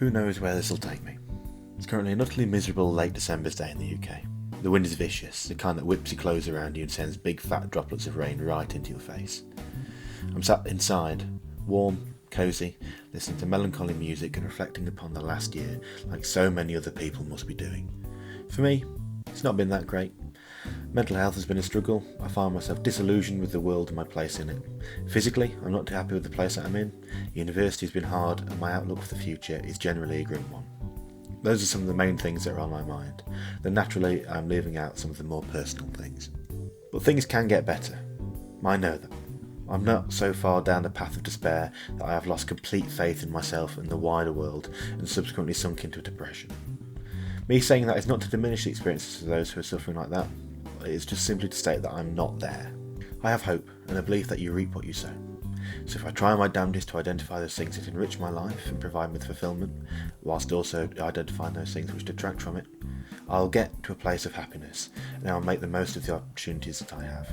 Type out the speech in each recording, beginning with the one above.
Who knows where this will take me? It's currently an utterly miserable late December's day in the UK. The wind is vicious, the kind that whips your clothes around you and sends big fat droplets of rain right into your face. I'm sat inside, warm, cosy, listening to melancholy music and reflecting upon the last year like so many other people must be doing. For me, it's not been that great. Mental health has been a struggle. I find myself disillusioned with the world and my place in it. Physically, I'm not too happy with the place that I'm in. University has been hard and my outlook for the future is generally a grim one. Those are some of the main things that are on my mind. Then naturally, I'm leaving out some of the more personal things. But things can get better. I know that. I'm not so far down the path of despair that I have lost complete faith in myself and the wider world and subsequently sunk into a depression. Me saying that is not to diminish the experiences of those who are suffering like that. It is just simply to state that I'm not there. I have hope and a belief that you reap what you sow. So if I try my damnedest to identify those things that enrich my life and provide me with fulfilment, whilst also identifying those things which detract from it, I'll get to a place of happiness and I'll make the most of the opportunities that I have.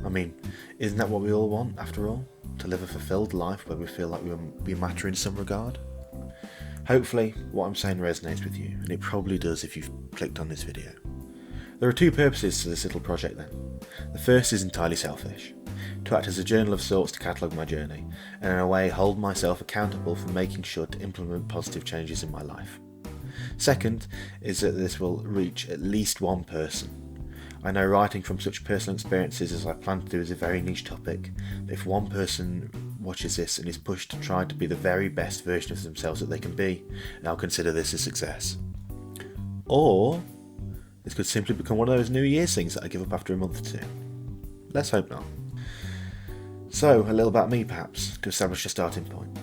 I mean, isn't that what we all want, after all? To live a fulfilled life where we feel like we matter in some regard? Hopefully, what I'm saying resonates with you, and it probably does if you've clicked on this video. There are two purposes to this little project then. The first is entirely selfish. To act as a journal of sorts to catalogue my journey, and in a way hold myself accountable for making sure to implement positive changes in my life. Second is that this will reach at least one person. I know writing from such personal experiences as I plan to do is a very niche topic, but if one person watches this and is pushed to try to be the very best version of themselves that they can be, then I'll consider this a success. Or this could simply become one of those New Year's things that I give up after a month or two. Let's hope not. So, a little about me perhaps, to establish a starting point.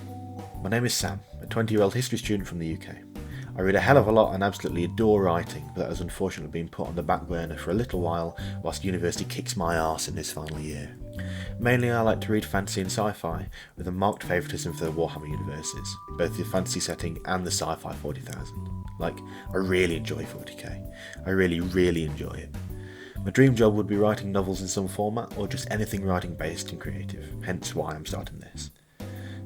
My name is Sam, a 20-year-old history student from the UK. I read a hell of a lot and absolutely adore writing, but that has unfortunately been put on the back burner for a little while whilst university kicks my arse in this final year. Mainly I like to read fantasy and sci-fi, with a marked favouritism for the Warhammer universes, both the fantasy setting and the sci-fi 40,000. Like, I really enjoy 40k. I really enjoy it. My dream job would be writing novels in some format, or just anything writing based and creative, hence why I'm starting this.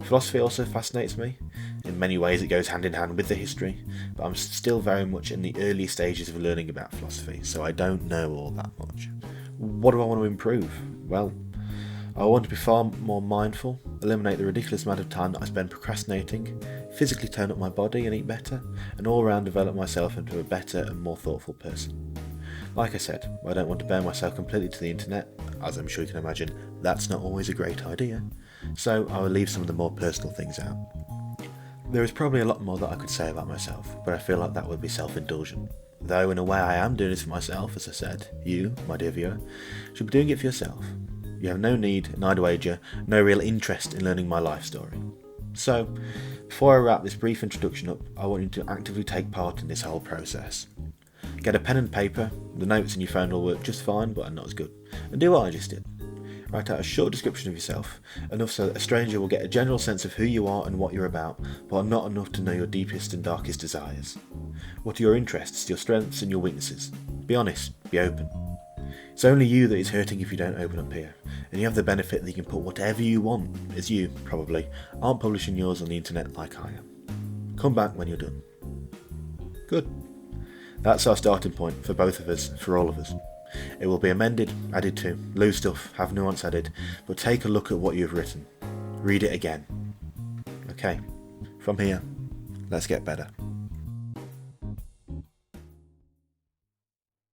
Philosophy also fascinates me. In many ways it goes hand in hand with the history, but I'm still very much in the early stages of learning about philosophy, so I don't know all that much. What do I want to improve? Well, I want to be far more mindful, eliminate the ridiculous amount of time that I spend procrastinating, physically tone up my body and eat better, and all around develop myself into a better and more thoughtful person. Like I said, I don't want to bear myself completely to the internet, as I'm sure you can imagine, that's not always a great idea, so I will leave some of the more personal things out. There is probably a lot more that I could say about myself, but I feel like that would be self-indulgent. Though in a way I am doing this for myself, as I said, you, my dear viewer, should be doing it for yourself. You have no need, and I'd wager, no real interest in learning my life story. So, before I wrap this brief introduction up, I want you to actively take part in this whole process. Get a pen and paper, the notes in your phone will work just fine but are not as good, and do what I just did. Write out a short description of yourself, enough so that a stranger will get a general sense of who you are and what you're about, but not enough to know your deepest and darkest desires. What are your interests, your strengths and your weaknesses? Be honest, be open. It's only you that is hurting if you don't open up here, and you have the benefit that you can put whatever you want, as you, probably, aren't publishing yours on the internet like I am. Come back when you're done. Good. That's our starting point for both of us, for all of us. It will be amended, added to, lose stuff, have nuance added, but take a look at what you've written. Read it again. Okay, from here, let's get better.